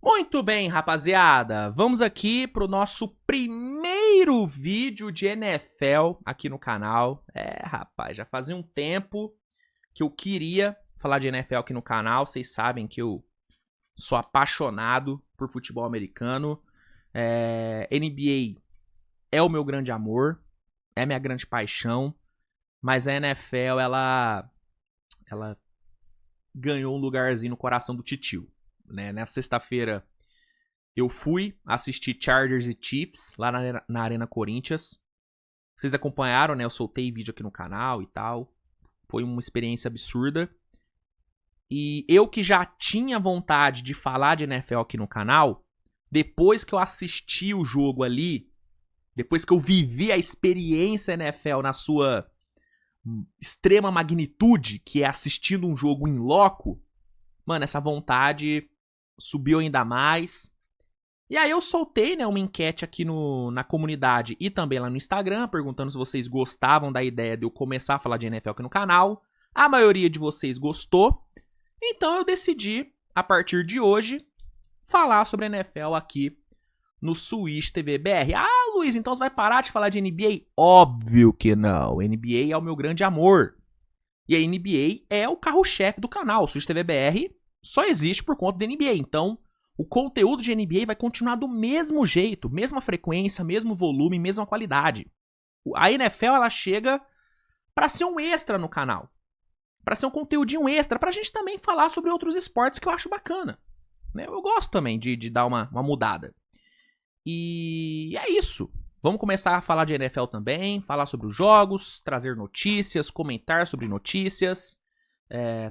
Muito bem, rapaziada, vamos aqui pro nosso primeiro vídeo de NFL aqui no canal. Rapaz, já fazia um tempo que eu queria falar de NFL aqui no canal. Vocês sabem que eu sou apaixonado por futebol americano. NBA é o meu grande amor, é minha grande paixão, mas a NFL, ela ganhou um lugarzinho no coração do titio. Né? Nessa sexta-feira eu fui assistir Chargers e Chiefs lá na Arena Corinthians. Vocês acompanharam, né? Eu soltei vídeo aqui no canal e tal. Foi uma experiência absurda. E eu que já tinha vontade de falar de NFL aqui no canal, depois que eu assisti o jogo ali, depois que eu vivi a experiência NFL na sua extrema magnitude, que é assistindo um jogo in loco, mano, essa vontade subiu ainda mais. E aí eu soltei, né, uma enquete aqui na comunidade e também lá no Instagram, perguntando se vocês gostavam da ideia de eu começar a falar de NFL aqui no canal. A maioria de vocês gostou. Então eu decidi, a partir de hoje, falar sobre NFL aqui no Switch TV BR. Ah, Luiz, então você vai parar de falar de NBA? Óbvio que não. NBA é o meu grande amor. E a NBA é o carro-chefe do canal. O Switch TV BR só existe por conta da NBA. Então, o conteúdo de NBA vai continuar do mesmo jeito, mesma frequência, mesmo volume, mesma qualidade. A NFL, ela chega para ser um extra no canal. Para ser um conteúdinho extra, pra gente também falar sobre outros esportes que eu acho bacana. Eu gosto também de dar uma mudada. E é isso. Vamos começar a falar de NFL também, falar sobre os jogos, trazer notícias, comentar sobre notícias.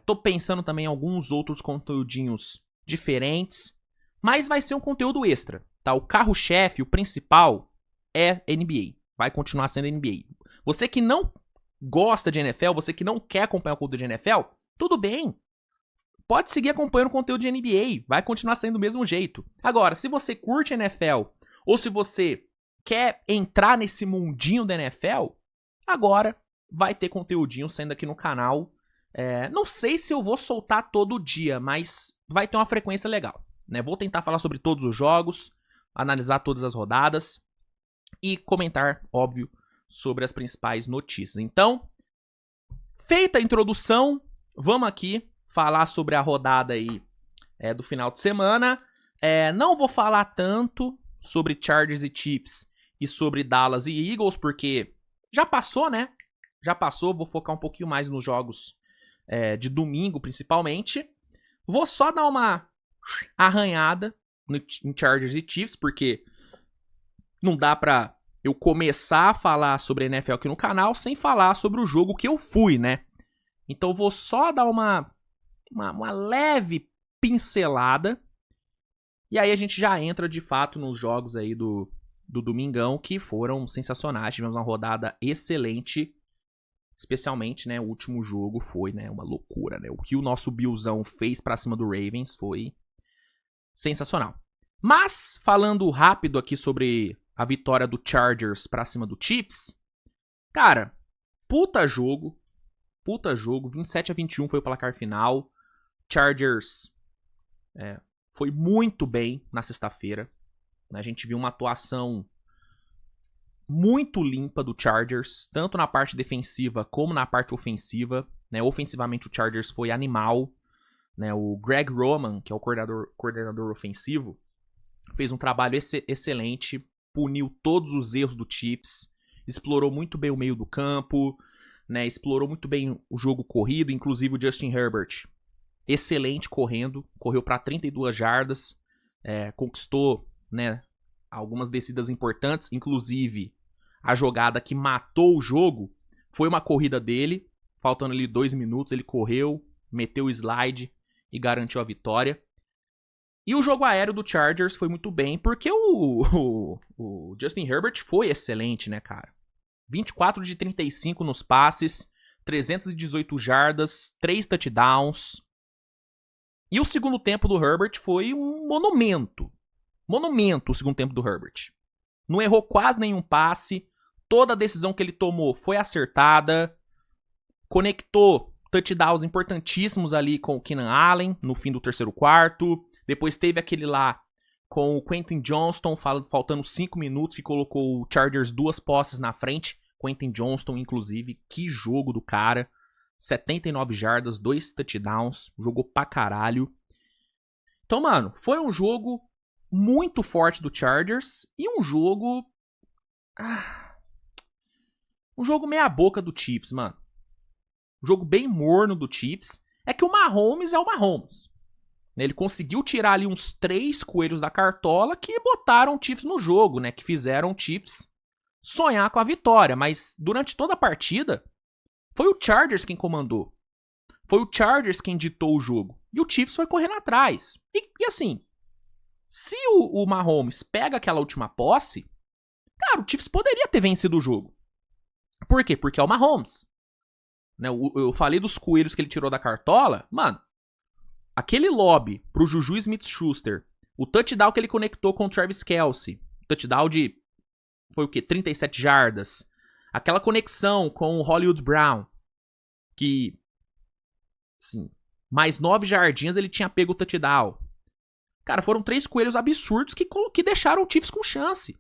Tô pensando também em alguns outros conteúdinhos diferentes, mas vai ser um conteúdo extra, tá? O carro-chefe, o principal, é NBA. Vai continuar sendo NBA. Você que não gosta de NFL, você que não quer acompanhar o conteúdo de NFL, tudo bem. Pode seguir acompanhando o conteúdo de NBA, vai continuar sendo do mesmo jeito. Agora, se você curte NFL, ou se você quer entrar nesse mundinho da NFL, agora vai ter conteúdinho saindo aqui no canal. Não sei se eu vou soltar todo dia, mas vai ter uma frequência legal. Né? Vou tentar falar sobre todos os jogos, analisar todas as rodadas e comentar, óbvio, sobre as principais notícias. Então, feita a introdução, vamos aqui falar sobre a rodada aí do final de semana. Não vou falar tanto sobre Chargers e Chiefs e sobre Dallas e Eagles, porque já passou, né? Já passou, vou focar um pouquinho mais nos jogos de domingo, principalmente. Vou só dar uma arranhada em Chargers e Chiefs, porque não dá pra eu começar a falar sobre NFL aqui no canal sem falar sobre o jogo que eu fui, né? Então eu vou só dar uma leve pincelada e aí a gente já entra de fato nos jogos aí do domingão, que foram sensacionais. Tivemos uma rodada excelente. Especialmente, né, o último jogo foi, né, uma loucura, né? O que o nosso Billzão fez pra cima do Ravens foi sensacional. Mas, falando rápido aqui sobre a vitória do Chargers pra cima do Chiefs, cara, puta jogo, 27-21 foi o placar final. Chargers foi muito bem na sexta-feira. A gente viu uma atuação muito limpa do Chargers, tanto na parte defensiva como na parte ofensiva. Né? Ofensivamente, o Chargers foi animal. Né? O Greg Roman, que é o coordenador ofensivo, fez um trabalho excelente, puniu todos os erros do Chiefs, explorou muito bem o meio do campo, né? Explorou muito bem o jogo corrido, inclusive o Justin Herbert, excelente correndo, correu para 32 jardas, conquistou, né, algumas descidas importantes, inclusive a jogada que matou o jogo foi uma corrida dele, faltando ali 2 minutos, ele correu, meteu o slide e garantiu a vitória. E o jogo aéreo do Chargers foi muito bem, porque o Justin Herbert foi excelente, né, cara? 24 de 35 nos passes, 318 jardas, 3 touchdowns. E o segundo tempo do Herbert foi um monumento. Monumento o segundo tempo do Herbert. Não errou quase nenhum passe. Toda a decisão que ele tomou foi acertada. Conectou touchdowns importantíssimos ali com o Keenan Allen no fim do terceiro quarto. Depois teve aquele lá com o Quentin Johnston faltando 5 minutos, que colocou o Chargers 2 posses na frente. Quentin Johnston, inclusive, que jogo do cara. 79 jardas, 2 touchdowns, jogou pra caralho. Então, mano, foi um jogo muito forte do Chargers e um jogo... um jogo meia boca do Chiefs, mano. Um jogo bem morno do Chiefs. É que o Mahomes é o Mahomes. Ele conseguiu tirar ali uns 3 coelhos da cartola que botaram o Chiefs no jogo, né? Que fizeram o Chiefs sonhar com a vitória. Mas durante toda a partida, foi o Chargers quem comandou. Foi o Chargers quem ditou o jogo. E o Chiefs foi correndo atrás. E assim, se o Mahomes pega aquela última posse, cara, o Chiefs poderia ter vencido o jogo. Por quê? Porque é o Mahomes. Né? Eu falei dos coelhos que ele tirou da cartola. Mano, aquele lobby pro Juju Smith-Schuster, o touchdown que ele conectou com o Travis Kelce, touchdown de, foi o quê? 37 jardas. Aquela conexão com o Hollywood Brown, que, assim, mais 9 jardinhas ele tinha pego o touchdown. Cara, foram 3 coelhos absurdos que deixaram o Chiefs com chance.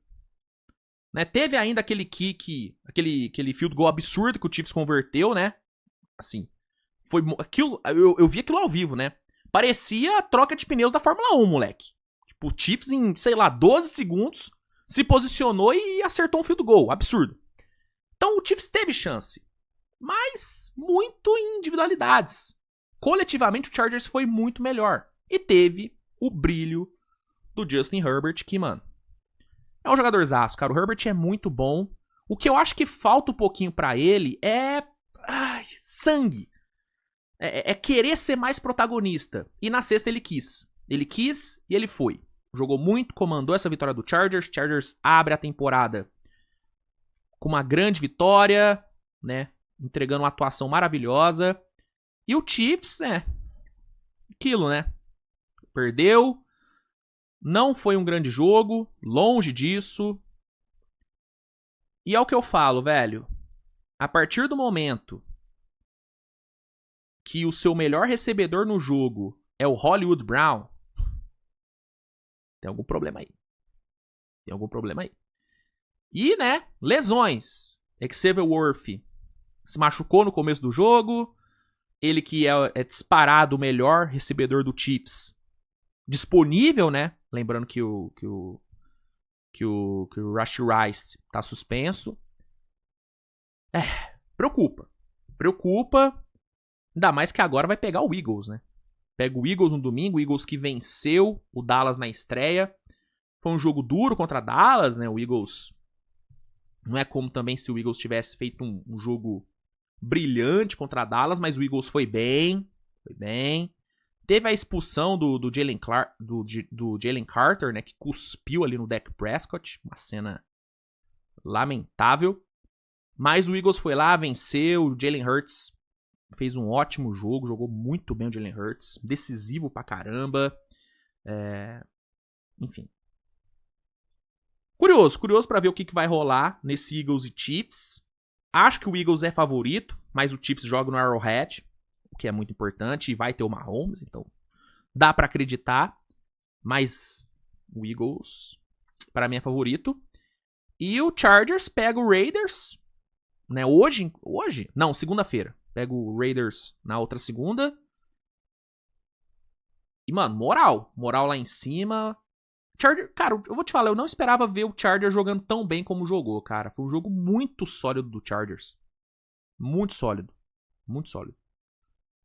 Né? Teve ainda aquele kick, aquele field goal absurdo que o Chiefs converteu, né? Assim, foi aquilo, eu vi aquilo ao vivo, né? Parecia a troca de pneus da Fórmula 1, moleque. Tipo, o Chiefs em, sei lá, 12 segundos se posicionou e acertou um field goal. Absurdo. Então o Chiefs teve chance. Mas muito em individualidades. Coletivamente o Chargers foi muito melhor. E teve o brilho do Justin Herbert, que, mano, é um jogadorzaço, cara. O Herbert é muito bom. O que eu acho que falta um pouquinho pra ele é... sangue. É querer ser mais protagonista. E na sexta ele quis. Ele quis e ele foi. Jogou muito, comandou essa vitória do Chargers. Chargers abre a temporada com uma grande vitória, né? Entregando uma atuação maravilhosa. E o Chiefs, aquilo, né? Perdeu. Não foi um grande jogo. Longe disso. E é o que eu falo, velho. A partir do momento que o seu melhor recebedor no jogo é o Hollywood Brown, tem algum problema aí. Tem algum problema aí. E, né, lesões. Xavier Worthy se machucou no começo do jogo. Ele que é disparado o melhor recebedor do Chiefs disponível, né? Lembrando que o Rashee Rice tá suspenso. Preocupa. Preocupa. Ainda mais que agora vai pegar o Eagles, né? Pega o Eagles no domingo, o Eagles que venceu o Dallas na estreia. Foi um jogo duro contra Dallas, né? O Eagles... Não é como também se o Eagles tivesse feito um jogo brilhante contra Dallas, mas o Eagles foi bem. Foi bem. Teve a expulsão do Jalen Carter, né? Que cuspiu ali no Dak Prescott. Uma cena lamentável. Mas o Eagles foi lá, venceu. O Jalen Hurts fez um ótimo jogo. Jogou muito bem o Jalen Hurts. Decisivo pra caramba. Enfim. Curioso pra ver o que vai rolar nesse Eagles e Chiefs. Acho que o Eagles é favorito, mas o Chiefs joga no Arrowhead, o que é muito importante, e vai ter o Mahomes, então dá pra acreditar. Mas o Eagles, para mim, é favorito. E o Chargers pega o Raiders, né? Hoje? Não, segunda-feira. Pega o Raiders na outra segunda. E, mano, moral lá em cima. Charger, cara, eu vou te falar, eu não esperava ver o Chargers jogando tão bem como jogou, cara. Foi um jogo muito sólido do Chargers. Muito sólido. Muito sólido.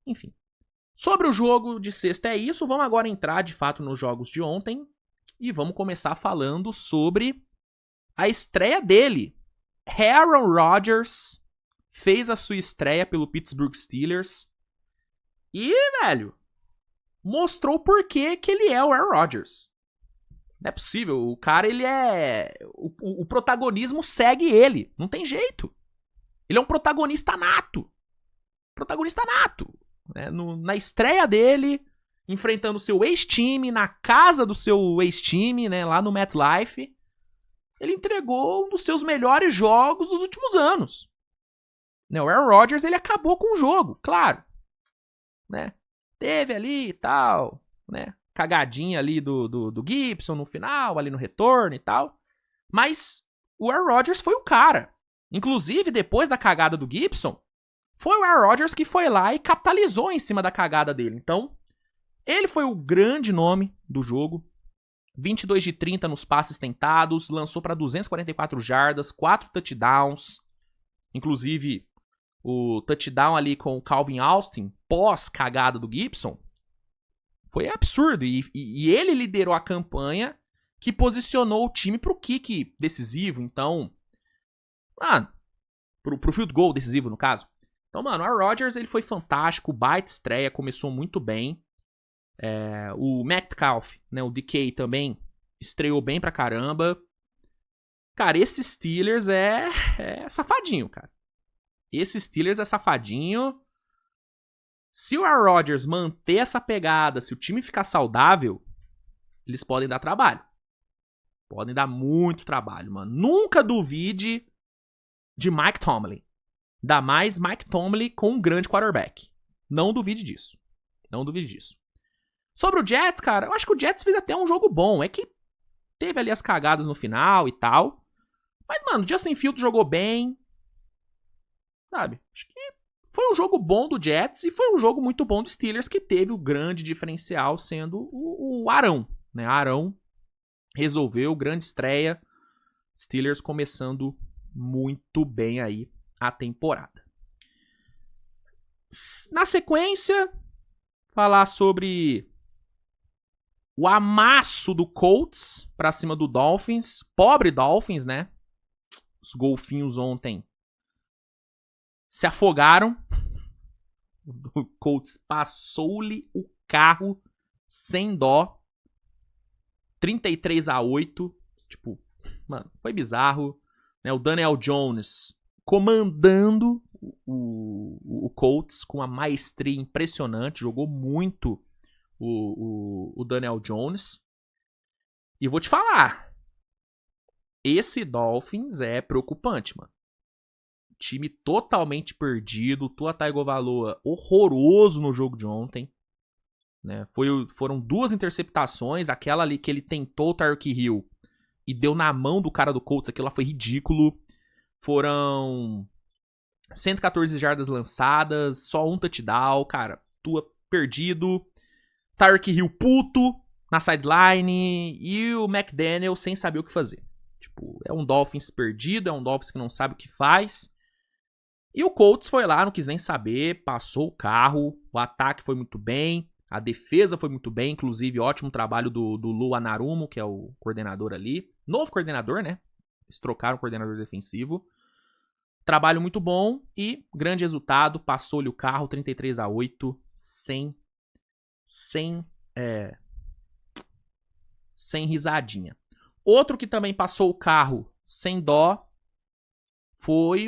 Enfim. Sobre o jogo de sexta é isso. Vamos agora entrar, de fato, nos jogos de ontem. E vamos começar falando sobre a estreia dele. Aaron Rodgers fez a sua estreia pelo Pittsburgh Steelers. E, velho, mostrou por que ele é o Aaron Rodgers. Não é possível. O cara, ele é... O protagonismo segue ele. Não tem jeito. Ele é um protagonista nato. Protagonista nato. Né? Na estreia dele, enfrentando o seu ex-time, na casa do seu ex-time, né? Lá no MetLife, ele entregou um dos seus melhores jogos dos últimos anos. Né? O Aaron Rodgers, ele acabou com o jogo, claro. Né? Teve ali e tal, né? cagadinha ali do Gibson no final, ali no retorno e tal. Mas o Aaron Rodgers foi o cara. Inclusive, depois da cagada do Gibson, foi o Aaron Rodgers que foi lá e capitalizou em cima da cagada dele. Então, ele foi o grande nome do jogo. 22 de 30 nos passes tentados, lançou para 244 jardas, 4 touchdowns. Inclusive, o touchdown ali com o Calvin Austin, pós-cagada do Gibson, foi absurdo. E ele liderou a campanha que posicionou o time pro kick decisivo. Então, mano, pro field goal decisivo, no caso. Então, mano, o Aaron Rodgers, ele foi fantástico, baita estreia, começou muito bem. O Metcalf, né, o DK também, estreou bem pra caramba. Cara, esse Steelers é safadinho, cara. Esse Steelers é safadinho. Se o Aaron Rodgers manter essa pegada, se o time ficar saudável, eles podem dar trabalho. Podem dar muito trabalho, mano. Nunca duvide de Mike Tomlin. Ainda mais Mike Tomlin com um grande quarterback. Não duvide disso. Não duvide disso. Sobre o Jets, cara, eu acho que o Jets fez até um jogo bom. É que teve ali as cagadas no final e tal. Mas, mano, Justin Fields jogou bem. Sabe? Acho que foi um jogo bom do Jets e foi um jogo muito bom do Steelers, que teve o grande diferencial sendo o Arão. Né? Arão resolveu, grande estreia. Steelers começando muito bem aí a temporada. Na sequência, falar sobre o amasso do Colts pra cima do Dolphins. Pobre Dolphins, né? Os golfinhos ontem se afogaram. O Colts passou-lhe o carro sem dó. 33-8. Tipo, mano, foi bizarro. Né? O Daniel Jones comandando o Colts com uma maestria impressionante. Jogou muito o Daniel Jones. E vou te falar, esse Dolphins é preocupante, mano. Time totalmente perdido. Tua Tagovailoa horroroso no jogo de ontem. Né? Foram 2 interceptações. Aquela ali que ele tentou o Tyreek Hill e deu na mão do cara do Colts. Aquilo lá foi ridículo. Foram 114 jardas lançadas. Só um touchdown. Cara, Tua perdido. Tyreek Hill puto na sideline. E o McDaniel sem saber o que fazer. Tipo, é um Dolphins perdido. É um Dolphins que não sabe o que faz. E o Colts foi lá, não quis nem saber, passou o carro, o ataque foi muito bem, a defesa foi muito bem, inclusive ótimo trabalho do Lou Anarumo, que é o coordenador ali. Novo coordenador, né? Eles trocaram o coordenador defensivo. Trabalho muito bom e grande resultado, passou-lhe o carro 33-8, sem risadinha. Outro que também passou o carro sem dó foi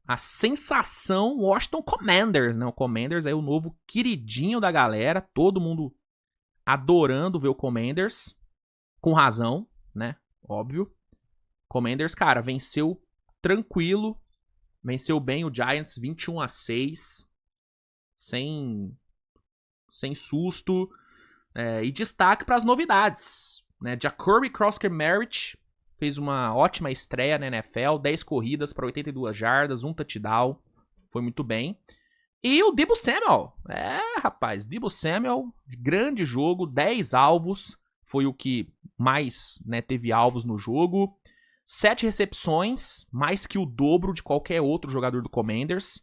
a sensação Washington Commanders, né? O Commanders é o novo queridinho da galera, todo mundo adorando ver o Commanders, com razão, né? Óbvio. Commanders, cara, venceu tranquilo, venceu bem o Giants 21-6, sem susto, e destaque para as novidades, né? Jacoby Cross-Merritt fez uma ótima estreia na NFL, 10 corridas para 82 jardas, um touchdown, foi muito bem. E o Deebo Samuel, rapaz, Deebo Samuel, grande jogo, 10 alvos, foi o que mais, né, teve alvos no jogo. 7 recepções, mais que o dobro de qualquer outro jogador do Commanders.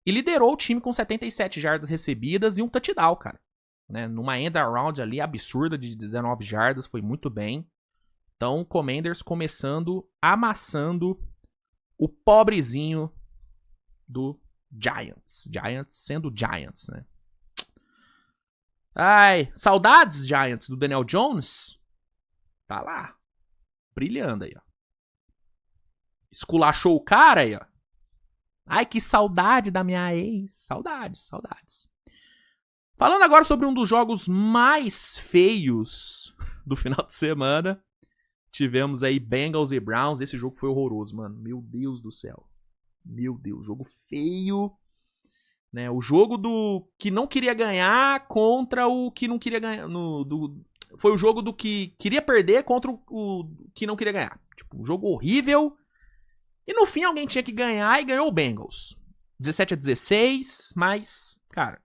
E liderou o time com 77 jardas recebidas e um touchdown, cara. Né, numa end around ali absurda de 19 jardas, foi muito bem. Então, o Commanders começando, amassando o pobrezinho do Giants. Giants sendo Giants, né? Ai, saudades, Giants, do Daniel Jones? Tá lá, brilhando aí, ó. Esculachou o cara aí, ó. Ai, que saudade da minha ex. Saudades. Falando agora sobre um dos jogos mais feios do final de semana. Tivemos aí Bengals e Browns. Esse jogo foi horroroso, mano. Meu Deus do céu. Meu Deus, jogo feio. Né? O jogo do que não queria ganhar contra o que não queria ganhar. Foi o jogo do que queria perder contra o que não queria ganhar. Tipo, um jogo horrível. E no fim alguém tinha que ganhar e ganhou o Bengals. 17-16, mas, cara,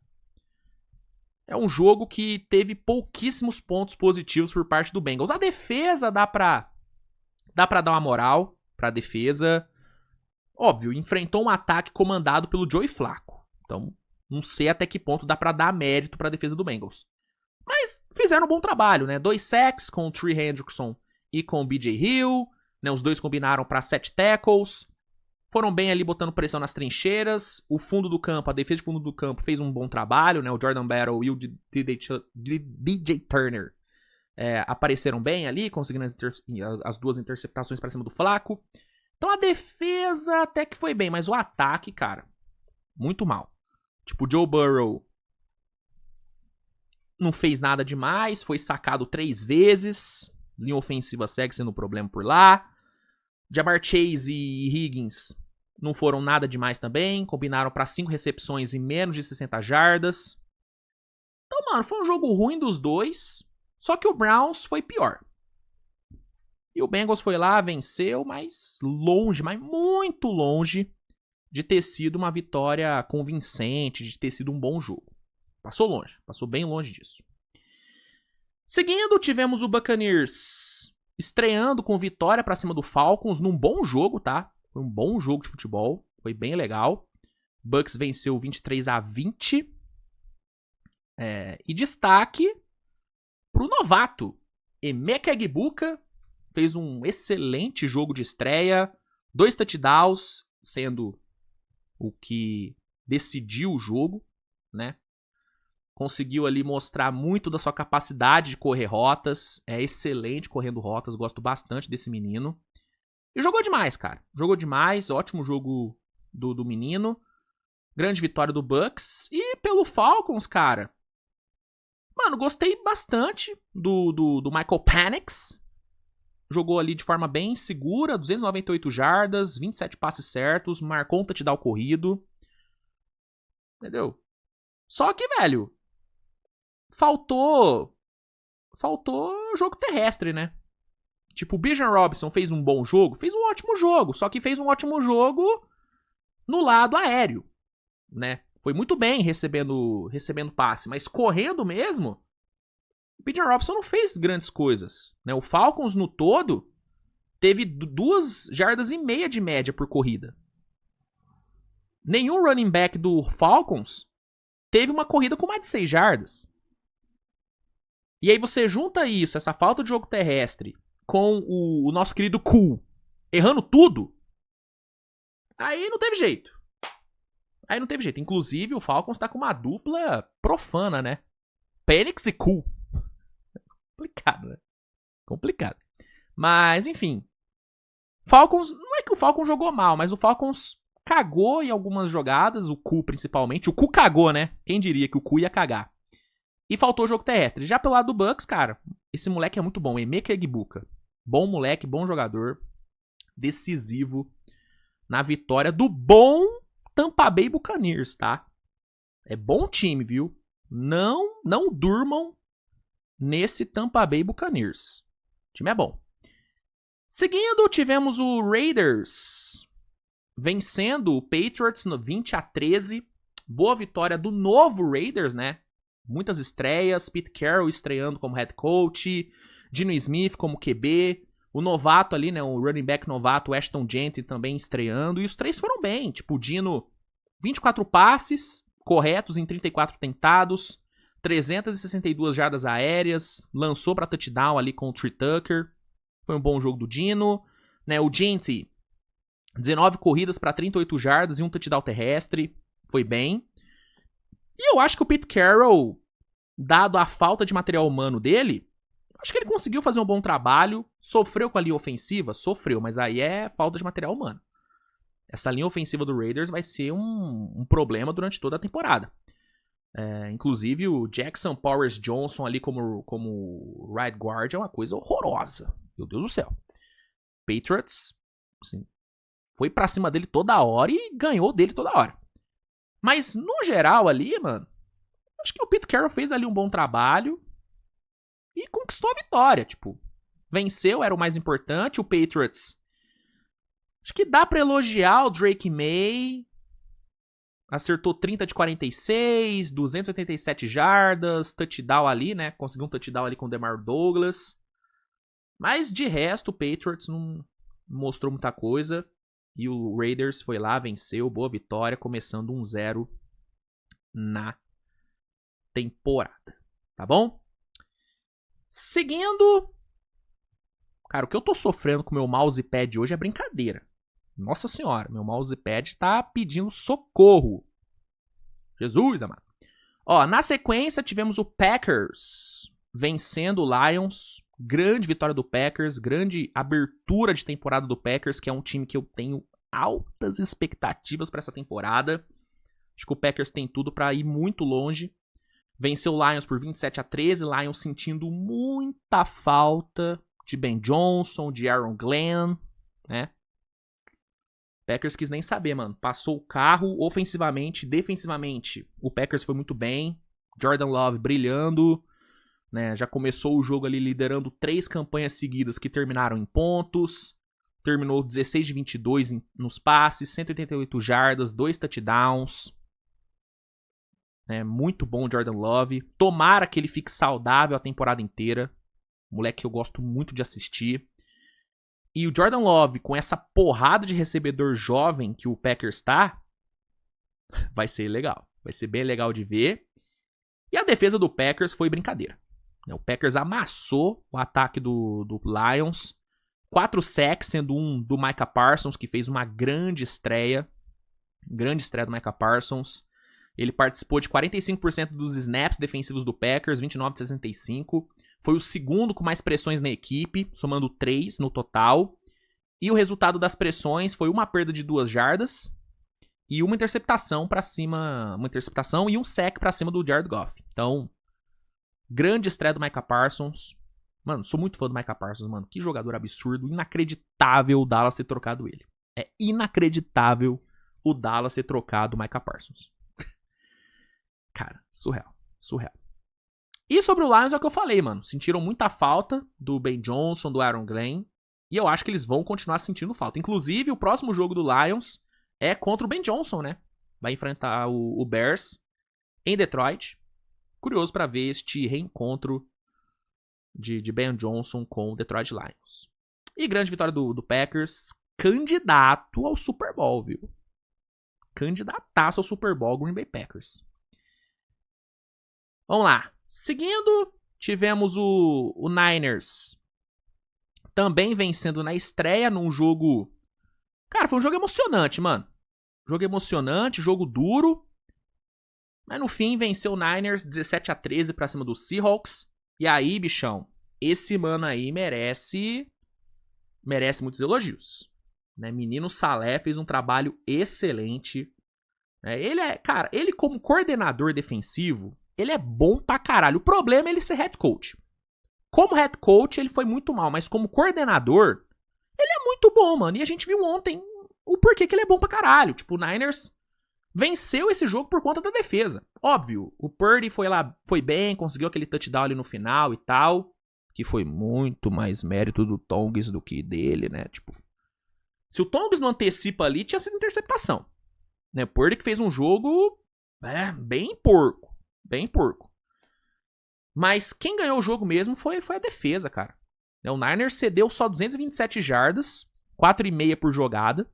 é um jogo que teve pouquíssimos pontos positivos por parte do Bengals. A defesa dá pra dar uma moral pra defesa. Óbvio, enfrentou um ataque comandado pelo Joey Flacco. Então, não sei até que ponto dá pra dar mérito pra defesa do Bengals. Mas fizeram um bom trabalho, né? 2 sacks com o Trey Hendrickson e com o B.J. Hill. Né? Os dois combinaram pra 7 tackles. Foram bem ali botando pressão nas trincheiras. O fundo do campo, a defesa de fundo do campo fez um bom trabalho, né? O Jordan Battle e o DJ Turner apareceram bem ali, conseguindo as 2 interceptações pra cima do Flacco. Então a defesa até que foi bem, mas o ataque, cara, muito mal. Tipo, o Joe Burrow não fez nada demais, foi sacado 3 vezes. Linha ofensiva segue sendo um problema por lá. Ja'Marr Chase e Higgins não foram nada demais também. Combinaram para 5 recepções e menos de 60 jardas. Então, mano, foi um jogo ruim dos dois. Só que o Browns foi pior. E o Bengals foi lá, venceu, mas longe, mas muito longe de ter sido uma vitória convincente, de ter sido um bom jogo. Passou longe, passou bem longe disso. Seguindo, tivemos o Buccaneers estreando com vitória pra cima do Falcons num bom jogo, tá? Foi um bom jogo de futebol, foi bem legal. Bucks venceu 23-20. E destaque pro novato, Emeka Egbuka, fez um excelente jogo de estreia, 2 touchdowns, sendo o que decidiu o jogo, né? Conseguiu ali mostrar muito da sua capacidade de correr rotas. É excelente correndo rotas, gosto bastante desse menino. E jogou demais, cara. Jogou demais, ótimo jogo do menino. Grande vitória do Bucks. E pelo Falcons, cara, mano, gostei bastante do Michael Penix. Jogou ali de forma bem segura, 298 jardas, 27 passes certos, marcou um touchdown corrido. Entendeu? Só que, velho, faltou jogo terrestre, né? Tipo, o Bijan Robinson fez um bom jogo, fez um ótimo jogo, só que fez um ótimo jogo no lado aéreo, né? Foi muito bem recebendo passe, mas correndo mesmo, o Bijan Robinson não fez grandes coisas, né? O Falcons no todo teve 2 jardas e meia de média por corrida. Nenhum running back do Falcons teve uma corrida com mais de 6 jardas. E aí você junta isso, essa falta de jogo terrestre, com o nosso querido Cool errando tudo, aí não teve jeito. Inclusive, o Falcons tá com uma dupla profana, né? Penix e Cool. Complicado, né? Complicado. Mas, enfim. Falcons, não é que o Falcons jogou mal, mas o Falcons cagou em algumas jogadas, o Cool principalmente. O Cool cagou, né? Quem diria que o Cool ia cagar? E faltou jogo terrestre. Já pelo lado do Bucks, cara, esse moleque é muito bom. Emeka Egbuka. Bom moleque, bom jogador. Decisivo na vitória do bom Tampa Bay Buccaneers, tá? É bom time, viu? Não durmam nesse Tampa Bay Buccaneers. O time é bom. Seguindo, tivemos o Raiders vencendo o Patriots no 20-13. Boa vitória do novo Raiders, né? Muitas estreias, Pete Carroll estreando como head coach, Geno Smith como QB, o novato ali, né, o running back novato, Ashton Jeanty também estreando, e os 3 foram bem, tipo, o Geno, 24 passes corretos em 34 tentados, 362 jardas aéreas, lançou para touchdown ali com o Trey Tucker, foi um bom jogo do Geno, né, o Jeanty, 19 corridas para 38 jardas e um touchdown terrestre, foi bem. E eu acho que o Pete Carroll, dado a falta de material humano dele, acho que ele conseguiu fazer um bom trabalho. Sofreu com a linha ofensiva? Sofreu, mas aí é falta de material humano. Essa linha ofensiva do Raiders vai ser um problema durante toda a temporada. Inclusive o Jackson Powers Johnson ali como right guard é uma coisa horrorosa. Meu Deus do céu. Patriots, assim, foi pra cima dele toda hora e ganhou dele toda hora. Mas, no geral ali, mano, acho que o Pete Carroll fez ali um bom trabalho e conquistou a vitória, tipo. Venceu, era o mais importante. O Patriots, acho que dá pra elogiar o Drake May. Acertou 30 de 46, 287 jardas, touchdown ali, né? Conseguiu um touchdown ali com o DeMar Douglas. Mas de resto, o Patriots não mostrou muita coisa. E o Raiders foi lá, venceu, boa vitória, começando 1-0 na temporada. Tá bom? Seguindo. Cara, o que eu tô sofrendo com o meu mousepad hoje é brincadeira. Nossa senhora, meu mousepad tá pedindo socorro. Jesus, amado. Ó, na sequência tivemos o Packers vencendo o Lions. Grande vitória do Packers, grande abertura de temporada do Packers, que é um time que eu tenho altas expectativas para essa temporada. Acho que o Packers tem tudo para ir muito longe. Venceu o Lions por 27-13, Lions sentindo muita falta de Ben Johnson, de Aaron Glenn, né? Packers quis nem saber, mano. Passou o carro ofensivamente, defensivamente. O Packers foi muito bem. Jordan Love brilhando, né? Já começou o jogo ali liderando 3 campanhas seguidas que terminaram em pontos. Terminou 16 de 22 nos passes, 188 jardas, 2 touchdowns. Muito bom o Jordan Love. Tomara que ele fique saudável a temporada inteira. Moleque que eu gosto muito de assistir. E o Jordan Love, com essa porrada de recebedor jovem que o Packers tá, vai ser legal. Vai ser bem legal de ver. E a defesa do Packers foi brincadeira. O Packers amassou o ataque do Lions. 4 sacks, sendo um do Micah Parsons, que fez uma grande estreia. Grande estreia do Micah Parsons. Ele participou de 45% dos snaps defensivos do Packers, 29 de 65. Foi o segundo com mais pressões na equipe, somando 3 no total. E o resultado das pressões foi uma perda de 2 jardas e uma interceptação para cima, uma interceptação e um sack para cima do Jared Goff. Então, grande estreia do Micah Parsons. Mano, sou muito fã do Micah Parsons, mano. Que jogador absurdo, inacreditável o Dallas ter trocado ele. É inacreditável o Dallas ter trocado o Micah Parsons. Cara, surreal, surreal. E sobre o Lions é o que eu falei, mano. Sentiram muita falta do Ben Johnson, do Aaron Glenn. E eu acho que eles vão continuar sentindo falta. Inclusive, o próximo jogo do Lions é contra o Ben Johnson, né? Vai enfrentar o Bears em Detroit. Curioso pra ver este reencontro de Ben Johnson com o Detroit Lions. E grande vitória do Packers. Candidato ao Super Bowl, viu? Candidataço ao Super Bowl, Green Bay Packers. Vamos lá. Seguindo, tivemos o Niners também vencendo na estreia num jogo... Cara, foi um jogo emocionante, mano. Jogo emocionante, jogo duro. Mas no fim, venceu o Niners 17-13 pra cima do Seahawks. E aí, bichão, esse mano aí merece muitos elogios. Né? Menino Saleh fez um trabalho excelente. Ele como coordenador defensivo... Ele é bom pra caralho. O problema é ele ser head coach. Como head coach, ele foi muito mal. Mas como coordenador, ele é muito bom, mano. E a gente viu ontem o porquê que ele é bom pra caralho. Tipo, o Niners venceu esse jogo por conta da defesa. Óbvio, o Purdy foi lá, foi bem, conseguiu aquele touchdown ali no final e tal. Que foi muito mais mérito do Tongues do que dele, né? Tipo, se o Tongues não antecipa ali, tinha sido interceptação. Né? O Purdy que fez um jogo bem porco. Bem porco. Mas quem ganhou o jogo mesmo foi a defesa, cara. O Niners cedeu só 227 jardas, 4,5 por jogada.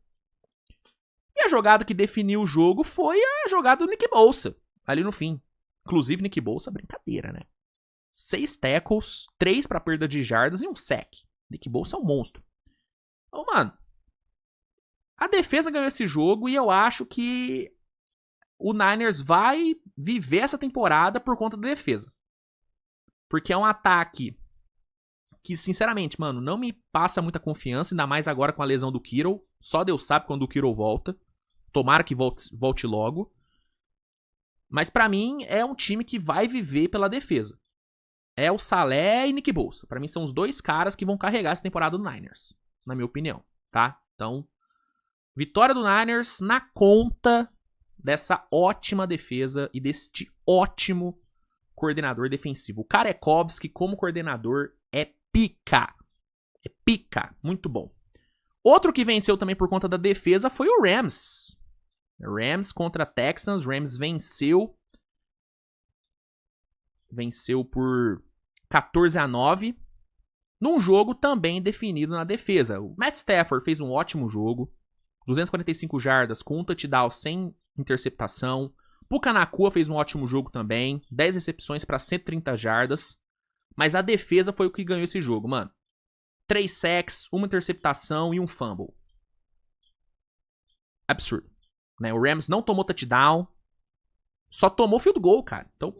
E a jogada que definiu o jogo foi a jogada do Nick Bosa, ali no fim. Inclusive, Nick Bosa, brincadeira, né? 6 tackles, 3 para perda de jardas e um sack. Nick Bosa é um monstro. Então, mano, a defesa ganhou esse jogo e eu acho que o Niners vai viver essa temporada por conta da defesa. Porque é um ataque que, sinceramente, mano, não me passa muita confiança, ainda mais agora com a lesão do Kittle. Só Deus sabe quando o Kittle volta. Tomara que volte logo. Mas pra mim, é um time que vai viver pela defesa. É o Saleh e Nick Bosa. Pra mim, são os 2 caras que vão carregar essa temporada do Niners. Na minha opinião, tá? Então, vitória do Niners na conta dessa ótima defesa e deste ótimo coordenador defensivo. O Karekovski, como coordenador, é pica. É pica. Muito bom. Outro que venceu também por conta da defesa foi o Rams. Rams contra Texans. Rams venceu. Venceu por 14-9. Num jogo também definido na defesa. O Matt Stafford fez um ótimo jogo. 245 jardas com um touchdown sem interceptação. Puka Nacua fez um ótimo jogo também. 10 recepções para 130 jardas. Mas a defesa foi o que ganhou esse jogo, mano. 3 sacks, uma interceptação e um fumble. Absurdo. Né? O Rams não tomou touchdown. Só tomou field goal, cara. Então,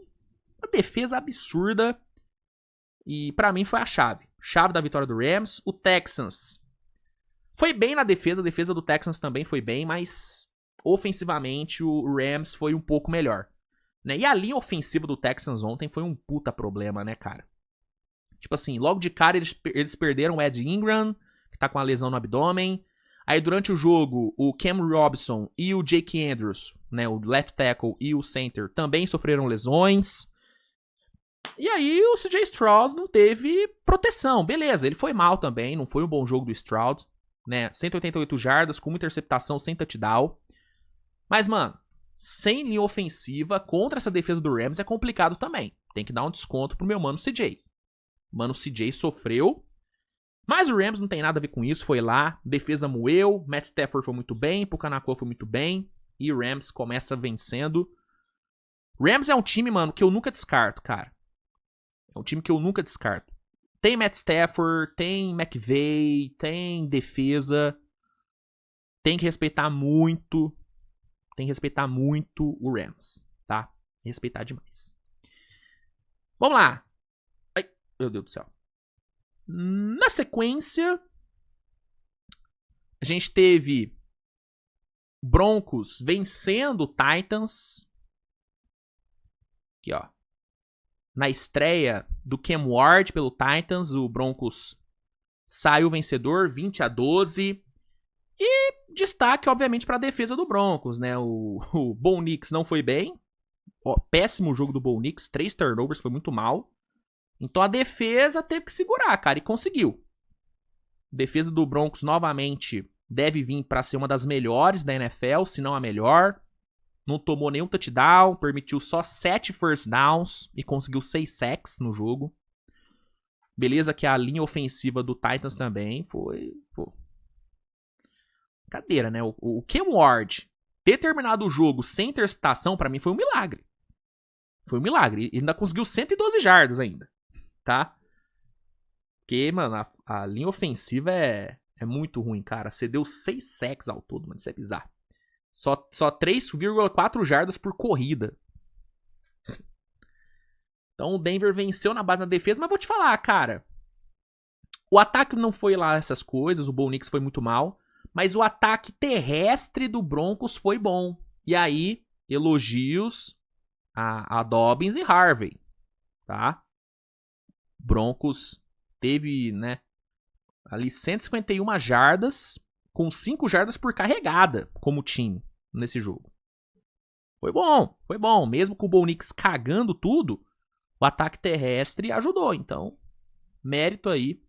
uma defesa absurda. E pra mim foi a chave. Chave da vitória do Rams. O Texans foi bem na defesa. A defesa do Texans também foi bem, mas ofensivamente o Rams foi um pouco melhor. Né? E a linha ofensiva do Texans ontem foi um puta problema, né, cara? Tipo assim, logo de cara eles perderam o Ed Ingram, que tá com a lesão no abdômen. Aí durante o jogo, o Cam Robinson e o Jake Andrews, né, o left tackle e o center, também sofreram lesões. E aí o CJ Stroud não teve proteção. Beleza, ele foi mal também, não foi um bom jogo do Stroud. Né? 188 jardas, com uma interceptação, sem touchdown. Mas, mano, sem linha ofensiva contra essa defesa do Rams é complicado também. Tem que dar um desconto pro meu mano CJ. Mano, o CJ sofreu. Mas o Rams não tem nada a ver com isso. Foi lá, defesa moeu. Matt Stafford foi muito bem. Puka Nacua foi muito bem. E o Rams começa vencendo. Rams é um time, mano, que eu nunca descarto, cara. É um time que eu nunca descarto. Tem Matt Stafford, tem McVay, tem defesa. Tem que respeitar muito. Tem que respeitar muito o Rams, tá? Respeitar demais. Vamos lá. Ai, meu Deus do céu. Na sequência, a gente teve Broncos vencendo o Titans. Aqui, ó. Na estreia do Cam Ward pelo Titans, o Broncos saiu vencedor, 20-12. E destaque, obviamente, para a defesa do Broncos, né? O Bo Nix não foi bem. Ó, péssimo jogo do Bo Nix, 3 turnovers, foi muito mal. Então a defesa teve que segurar, cara, e conseguiu. A defesa do Broncos, novamente, deve vir para ser uma das melhores da NFL, se não a melhor. Não tomou nenhum touchdown, permitiu só 7 first downs e conseguiu 6 sacks no jogo. Beleza que a linha ofensiva do Titans também foi... Cadeira, né? O Cam Ward ter terminado o jogo sem interceptação, pra mim, foi um milagre. Foi um milagre. E ainda conseguiu 112 jardas ainda. Tá? Porque, mano, a linha ofensiva é muito ruim, cara. Você deu 6 sacks ao todo, mano. Isso é bizarro. Só 3,4 jardas por corrida. Então o Denver venceu na base da defesa, mas vou te falar, cara. O ataque não foi lá essas coisas, o Bo Nix foi muito mal. Mas o ataque terrestre do Broncos foi bom. E aí, elogios a Dobbins e Harvey. Tá? Broncos teve, né, ali 151 jardas, com 5 jardas por carregada como time nesse jogo. Foi bom. Mesmo com o Bo Nix cagando tudo, o ataque terrestre ajudou. Então, mérito aí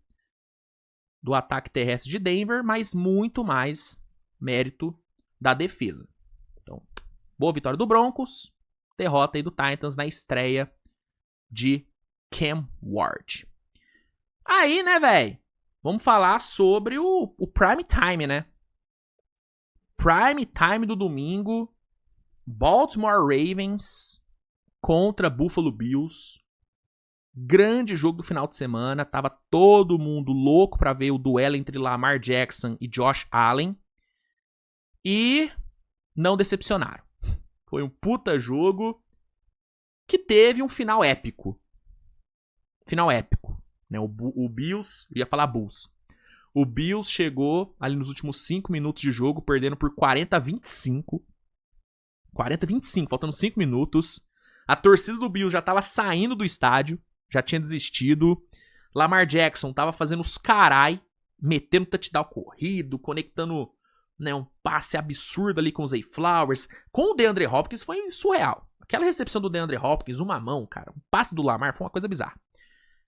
do ataque terrestre de Denver, mas muito mais mérito da defesa. Então, boa vitória do Broncos, derrota aí do Titans na estreia de Cam Ward. Aí, né, velho? Vamos falar sobre o prime time, né? Prime time do domingo. Baltimore Ravens contra Buffalo Bills. Grande jogo do final de semana. Tava todo mundo louco pra ver o duelo entre Lamar Jackson e Josh Allen. E não decepcionaram. Foi um puta jogo que teve um final épico. Final épico. Né? O Bills... Eu ia falar Bulls. O Bills chegou ali nos últimos 5 minutos de jogo, perdendo por 40-25. 40-25, faltando 5 minutos. A torcida do Bills já tava saindo do estádio. Já tinha desistido. Lamar Jackson tava fazendo os carai, metendo touchdown corrido, conectando né? Um passe absurdo ali com o Zay Flowers. Com o DeAndre Hopkins foi surreal. Aquela recepção do DeAndre Hopkins, uma mão, cara. Um passe do Lamar foi uma coisa bizarra.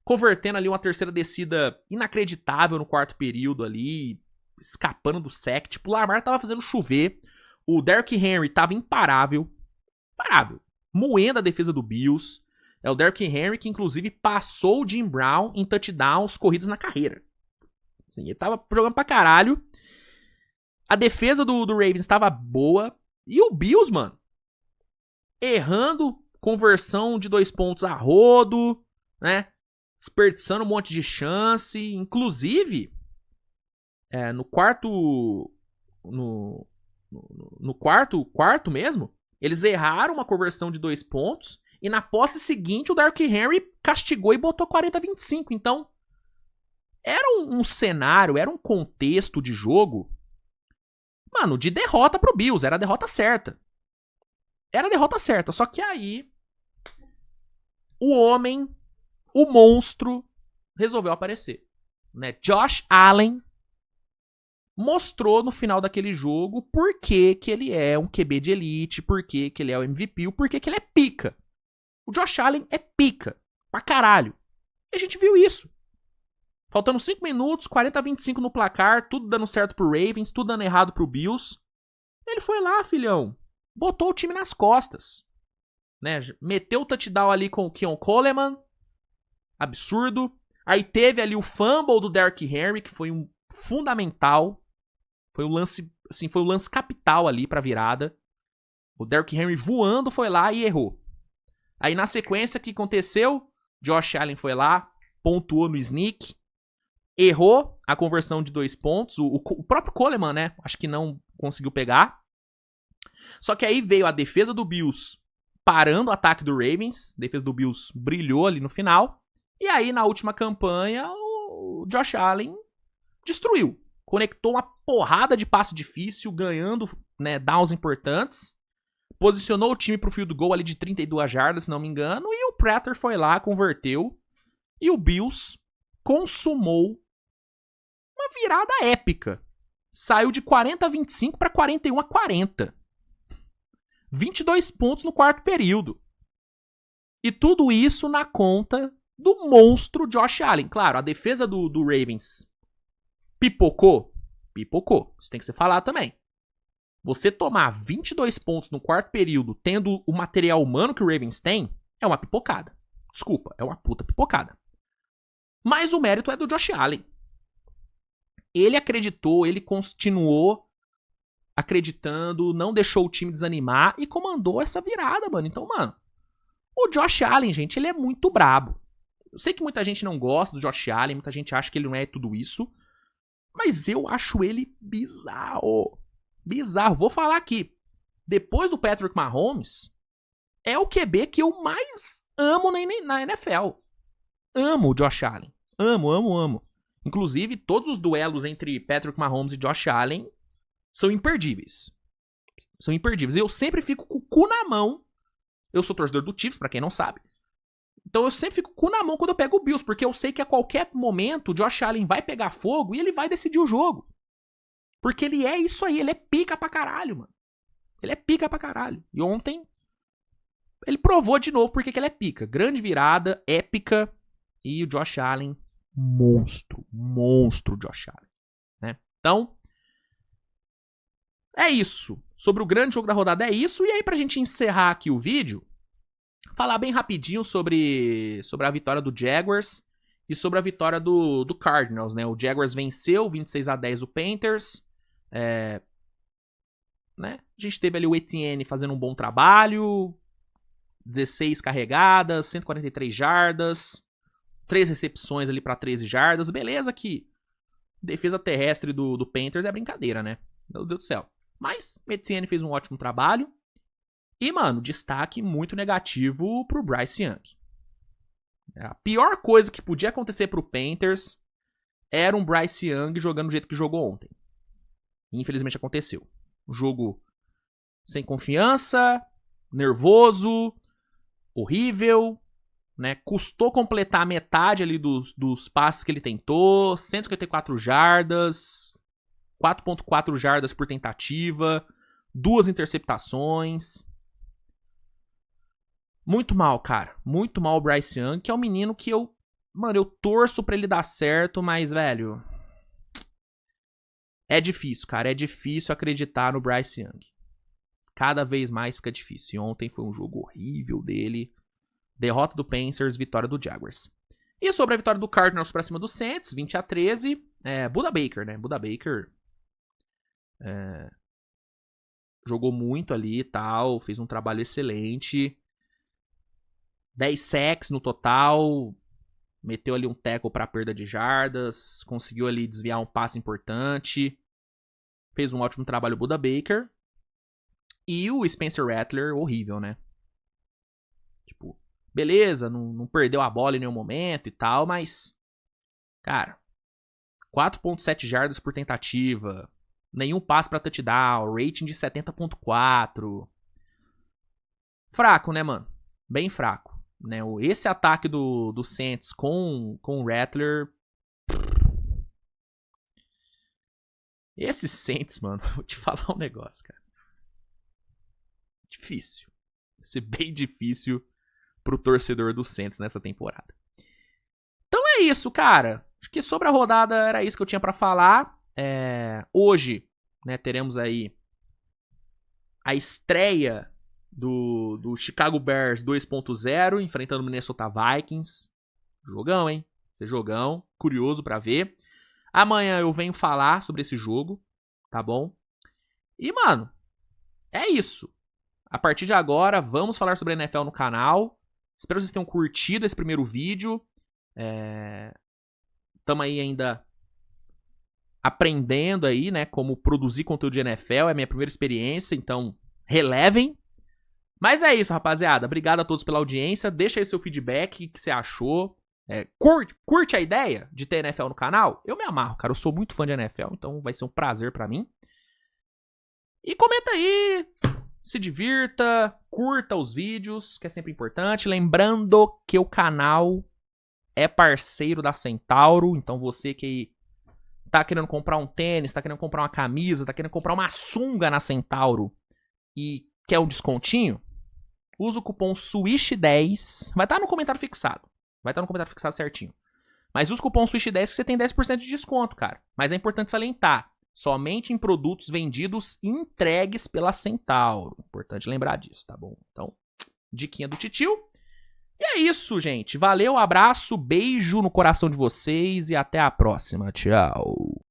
Convertendo ali uma terceira descida inacreditável no quarto período ali. Escapando do sec. Tipo, o Lamar tava fazendo chover. O Derrick Henry tava imparável. Imparável. Moendo a defesa do Bills. É o Derrick Henry que, inclusive, passou o Jim Brown em touchdowns corridos na carreira. Assim, ele tava jogando pra caralho. A defesa do Ravens estava boa. E o Bills, mano, errando conversão de 2 pontos a rodo, né? Desperdiçando um monte de chance. Inclusive, no quarto... No quarto mesmo, eles erraram uma conversão de 2 pontos. E na posse seguinte, o Derrick Henry castigou e botou 40-25. Então, era um cenário, era um contexto de jogo, mano, de derrota pro Bills. Era a derrota certa. Era a derrota certa. Só que aí, o homem, o monstro, resolveu aparecer. Né? Josh Allen mostrou no final daquele jogo por que ele é um QB de elite, por que ele é o MVP, por que ele é pica. O Josh Allen é pica. Pra caralho. E a gente viu isso. Faltando 5 minutos, 40-25 no placar, tudo dando certo pro Ravens, tudo dando errado pro Bills. Ele foi lá, filhão. Botou o time nas costas. Né? Meteu o touchdown ali com o Keon Coleman. Absurdo. Aí teve ali o fumble do Derrick Henry, que foi um fundamental. Foi o lance, assim, foi o lance capital ali pra virada. O Derrick Henry voando foi lá e errou. Aí na sequência, o que aconteceu? Josh Allen foi lá, pontuou no sneak, errou a conversão de 2 pontos. O próprio Coleman, né? Acho que não conseguiu pegar. Só que aí veio a defesa do Bills parando o ataque do Ravens. A defesa do Bills brilhou ali no final. E aí na última campanha, o Josh Allen destruiu. Conectou uma porrada de passe difícil, ganhando, né, downs importantes. Posicionou o time pro field goal ali de 32 jardas, se não me engano. E o Prater foi lá, converteu. E o Bills consumou uma virada épica. Saiu de 40-25 para 41-40. 22 pontos no quarto período. E tudo isso na conta do monstro Josh Allen. Claro, a defesa do Ravens pipocou. Pipocou. Isso tem que ser falado também. Você tomar 22 pontos no quarto período, tendo o material humano que o Ravens tem, é uma pipocada. Desculpa, é uma puta pipocada. Mas o mérito é do Josh Allen. Ele acreditou, ele continuou acreditando, não deixou o time desanimar e comandou essa virada, mano. Então, mano, o Josh Allen, gente, ele é muito brabo. Eu sei que muita gente não gosta do Josh Allen, muita gente acha que ele não é tudo isso, mas eu acho ele bizarro. Bizarro. Vou falar aqui. Depois do Patrick Mahomes, é o QB que eu mais amo na NFL. Amo o Josh Allen. Amo. Inclusive, todos os duelos entre Patrick Mahomes e Josh Allen são imperdíveis. São imperdíveis. Eu sempre fico com o cu na mão. Eu sou torcedor do Chiefs, pra quem não sabe. Então eu sempre fico com o cu na mão quando eu pego o Bills, porque eu sei que a qualquer momento o Josh Allen vai pegar fogo e ele vai decidir o jogo. Porque ele é isso aí, ele é pica pra caralho, mano. Ele é pica pra caralho. E ontem, ele provou de novo porque que ele é pica. Grande virada, épica. E o Josh Allen, monstro Josh Allen. Né? Então, é isso. Sobre o grande jogo da rodada é isso. E aí pra gente encerrar aqui o vídeo, falar bem rapidinho sobre a vitória do Jaguars e sobre a vitória do Cardinals, né? O Jaguars venceu 26-10 o Panthers. Né? A gente teve ali o Etienne fazendo um bom trabalho, 16 carregadas, 143 jardas, 3 recepções ali para 13 jardas. Beleza que defesa terrestre do Panthers é brincadeira, né? Meu Deus do céu. Mas o Etienne fez um ótimo trabalho. E, mano, destaque muito negativo pro Bryce Young. A pior coisa que podia acontecer pro Panthers era um Bryce Young jogando do jeito que jogou ontem. Infelizmente aconteceu. Um jogo sem confiança, nervoso, horrível, né? Custou completar a metade ali dos passes que ele tentou, 154 jardas, 4.4 jardas por tentativa, 2 interceptações. Muito mal, cara. Muito mal o Bryce Young, que é um menino que eu torço pra ele dar certo, mas, velho, é difícil, cara. É difícil acreditar no Bryce Young. Cada vez mais fica difícil. E ontem foi um jogo horrível dele. Derrota do Panthers, vitória do Jaguars. E sobre a vitória do Cardinals pra cima do Saints, 20-13, Buda Baker, né? Buda Baker jogou muito ali e tal, fez um trabalho excelente. 10 sacks no total, meteu ali um tackle para perda de jardas, conseguiu ali desviar um passe importante, fez um ótimo trabalho o Buda Baker. E o Spencer Rattler, horrível, né? Tipo, beleza, não perdeu a bola em nenhum momento e tal, mas, cara, 4.7 jardas por tentativa, nenhum passe para touchdown, rating de 70.4. Fraco, né, mano? Bem fraco. Né? Esse ataque do Saints com o Rattler. Esse Saints, mano, vou te falar um negócio, cara. Difícil. Vai ser bem difícil pro torcedor do Saints nessa temporada. Então é isso, cara. Acho que sobre a rodada era isso que eu tinha pra falar. Hoje, né, teremos aí a estreia do Chicago Bears 2.0 enfrentando o Minnesota Vikings. Jogão, hein? Esse jogão. Curioso pra ver. Amanhã eu venho falar sobre esse jogo, tá bom? E, mano, é isso. A partir de agora, vamos falar sobre a NFL no canal. Espero que vocês tenham curtido esse primeiro vídeo. Tamo aí ainda aprendendo aí, né, como produzir conteúdo de NFL. É a minha primeira experiência, então relevem. Mas é isso, rapaziada. Obrigado a todos pela audiência. Deixa aí seu feedback, o que você achou. Curte a ideia de ter NFL no canal? Eu me amarro, cara. Eu sou muito fã de NFL, então vai ser um prazer pra mim. E comenta aí, se divirta, curta os vídeos, que é sempre importante. Lembrando que o canal é parceiro da Centauro, então você que tá querendo comprar um tênis, tá querendo comprar uma camisa, tá querendo comprar uma sunga na Centauro e quer um descontinho, usa o cupom SWISH10. Vai estar no comentário fixado. Vai estar no comentário fixado certinho. Mas usa o cupom SWISH10 que você tem 10% de desconto, cara. Mas é importante salientar. Somente em produtos vendidos e entregues pela Centauro. Importante lembrar disso, tá bom? Então, diquinha do titio. E é isso, gente. Valeu, abraço, beijo no coração de vocês e até a próxima. Tchau.